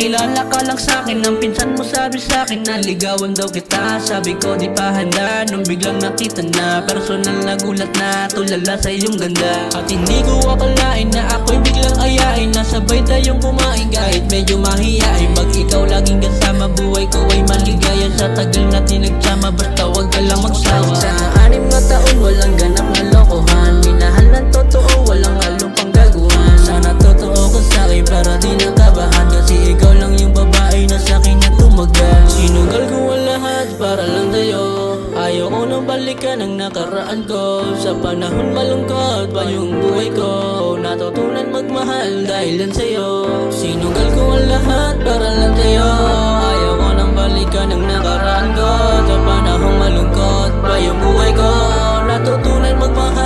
Nagpakilala ka lang sa'kin, ang pinsan mo sabi sa'kin na ligawan daw kita. Sabi ko di pa handa, nung biglang nakita na personal na gulat na tulala sa iyong ganda. At hindi ko akalain na ako'y biglang ayain na sabay tayong kumain kahit medyo mahihain. Pag ikaw laging kasama, buhay ko ay maligaya. Sa tagal natin nagsama, basta wag ka lang magsawa. Sa 6 na taon, walang ganap na lokohan. Minahal ng totoo, walang halong panggaguhan. Sana totoo ka sa'kin para di nakabahan, kasi ikaw lang yung babae na sa'kin na tumagal. Sinugal ko ang lahat para lang sa'yo. Ayaw ko nang balikan ang nakaraan ko. Sa panahon malungkot pa yung buhay ko, natutunan magmahal dahil lang sa'yo. Sinugal ko ang lahat para lang sa'yo. Ayaw ko nang balikan ang nakaraan ko. Sa panahon malungkot pa yung buhay ko, natutunan magmahal